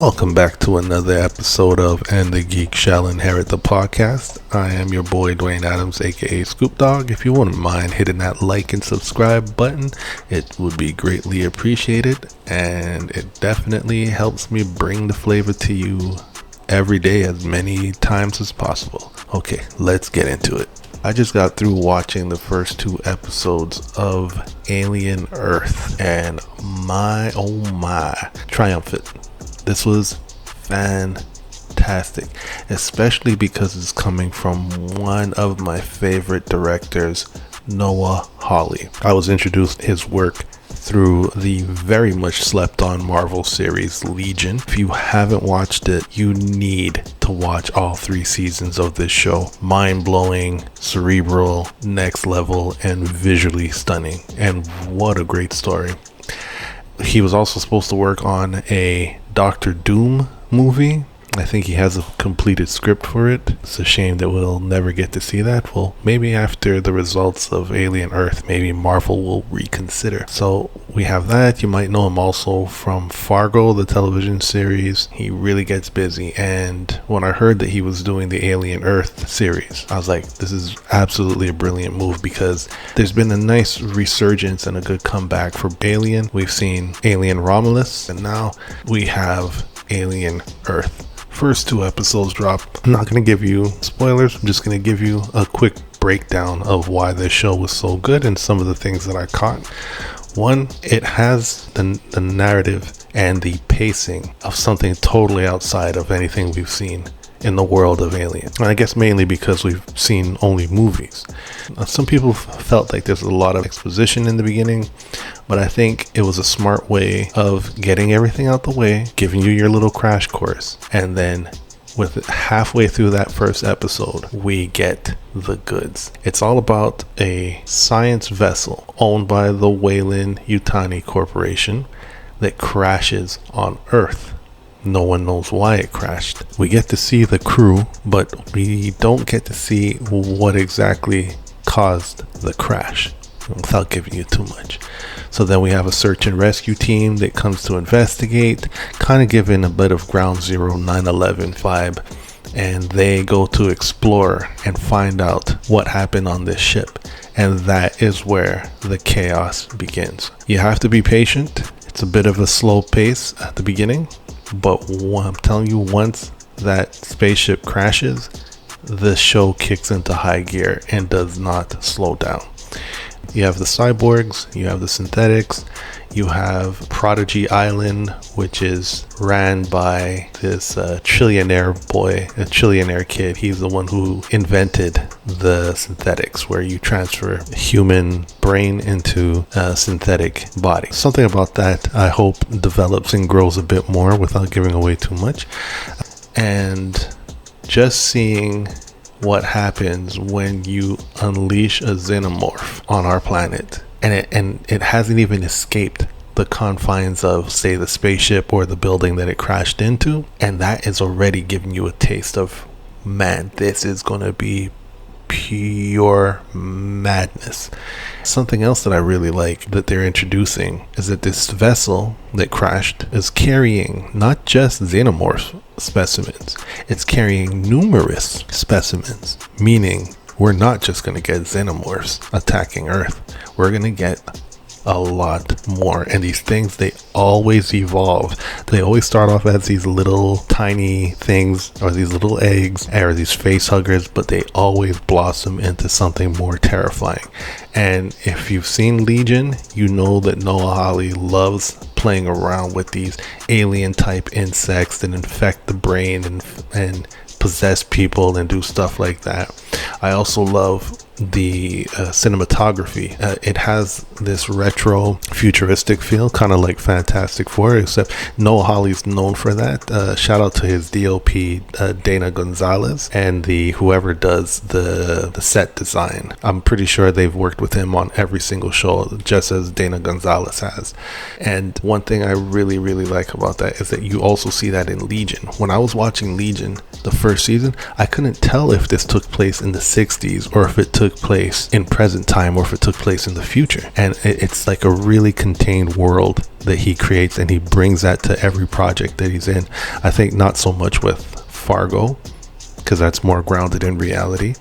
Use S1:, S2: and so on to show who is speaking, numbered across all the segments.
S1: Welcome back to another episode of And the Geek Shall Inherit the Podcast. I am your boy Dwayne Adams, aka Scoop Dog. If you wouldn't mind hitting that like and subscribe button, it would be greatly appreciated, and it definitely helps me bring the flavor to you every day as many times as possible. Okay, let's get into it. I just got through watching the first two episodes of Alien Earth, and my oh my, triumphant. This was fantastic, especially because it's coming from one of my favorite directors, Noah Hawley. I was introduced to his work through the very much slept on Marvel series Legion. If you haven't watched it, you need to watch all 3 seasons of this show. Mind-blowing, cerebral, next level, and visually stunning. And what a great story. He was also supposed to work on a Doctor Doom movie. I think he has a completed script for it. It's a shame that we'll never get to see that. Well, maybe after the results of Alien Earth, maybe Marvel will reconsider. So we have that. You might know him also from Fargo, the television series. He really gets busy. And when I heard that he was doing the Alien Earth series, I was like, this is absolutely a brilliant move, because there's been a nice resurgence and a good comeback for Alien. We've seen Alien Romulus, and now we have Alien Earth. First 2 episodes drop. I'm not going to give you spoilers. I'm just going to give you a quick breakdown of why this show was so good and some of the things that I caught. One, it has the narrative and the pacing of something totally outside of anything we've seen in the world of Alien. And I guess mainly because we've seen only movies. Some people felt like there's a lot of exposition in the beginning, but I think it was a smart way of getting everything out the way, giving you your little crash course, and then with halfway through that first episode, we get the goods. It's all about a science vessel owned by the Weyland-Yutani Corporation that crashes on Earth. No one knows why it crashed. We get to see the crew, but we don't get to see what exactly caused the crash, without giving you too much. So then we have a search and rescue team that comes to investigate, kind of giving a bit of Ground Zero 9/11 vibe, and they go to explore and find out what happened on this ship. And that is where the chaos begins. You have to be patient. It's a bit of a slow pace at the beginning, but I'm telling you, once that spaceship crashes, the show kicks into high gear and does not slow down. You have the cyborgs, you have the synthetics, you have Prodigy Island, which is ran by this trillionaire boy, a trillionaire kid. He's the one who invented the synthetics, where you transfer human brain into a synthetic body. Something about that I hope develops and grows a bit more without giving away too much. And just seeing what happens when you unleash a xenomorph on our planet, and it hasn't even escaped the confines of, say, the spaceship or the building that it crashed into, and that is already giving you a taste of, man, this is gonna be pure madness. Something else that I really like that they're introducing is that this vessel that crashed is carrying not just xenomorph specimens, it's carrying numerous specimens, meaning we're not just going to get xenomorphs attacking Earth, we're going to get a lot more. And these things, they always evolve. They always start off as these little tiny things, or these little eggs, or these face huggers, but they always blossom into something more terrifying. And if you've seen Legion, you know that Noah Hawley loves playing around with these alien type insects that infect the brain and possess people and do stuff like that. I also love the cinematography. It has this retro futuristic feel, kind of like Fantastic Four, except Noah Hawley's known for that. Shout out to his DOP, Dana Gonzalez, and the whoever does the set design. I'm pretty sure they've worked with him on every single show, just as Dana Gonzalez has. And one thing I really like about that is that you also see that in Legion. When I was watching Legion, the first season, I couldn't tell if this took place in the the 60s, or if it took place in present time, or if it took place in the future. And it's like a really contained world that he creates, and he brings that to every project that he's in. I think not so much with Fargo, because that's more grounded in reality,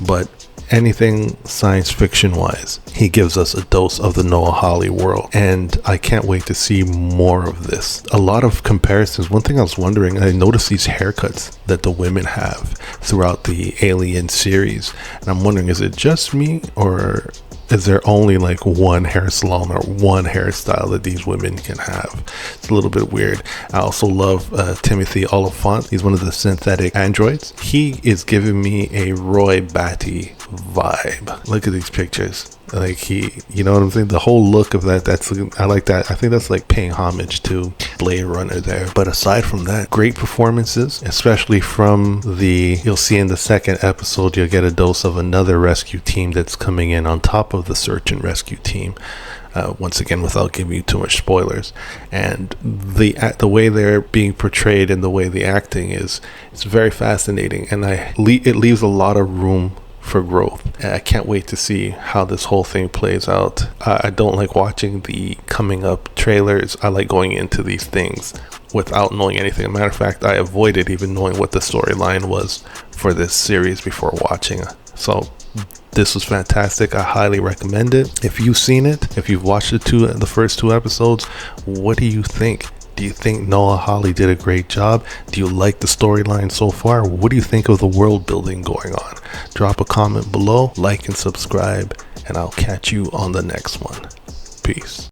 S1: but anything science fiction wise, he gives us a dose of the Noah Hawley world, and I can't wait to see more of this. A lot of comparisons. One thing I was wondering, I noticed these haircuts that the women have throughout the Alien series, and I'm wondering, is it just me, or is there only like one hair salon or one hairstyle that these women can have? It's a little bit weird. I also love Timothy Oliphant. He's one of the synthetic androids. He is giving me a Roy Batty vibe. Look at these pictures. Like he, you know what I'm saying? The whole look of that, I like that. I think that's like paying homage to Blade Runner there. But aside from that, great performances, especially from you'll see in the second episode, you'll get a dose of another rescue team that's coming in on top of the search and rescue team. Once again, without giving you too much spoilers, and the way they're being portrayed and the way the acting is, it's very fascinating, and it leaves a lot of room for growth. And I can't wait to see how this whole thing plays out. I don't like watching the coming up trailers. I like going into these things without knowing anything. As a matter of fact, I avoided even knowing what the storyline was for this series before watching. So this was fantastic. I highly recommend it. If you've seen it, if you've watched the first two episodes, what do you think? Do you think Noah Hawley did a great job? Do you like the storyline so far? What do you think of the world building going on? Drop a comment below, like and subscribe, and I'll catch you on the next one. Peace.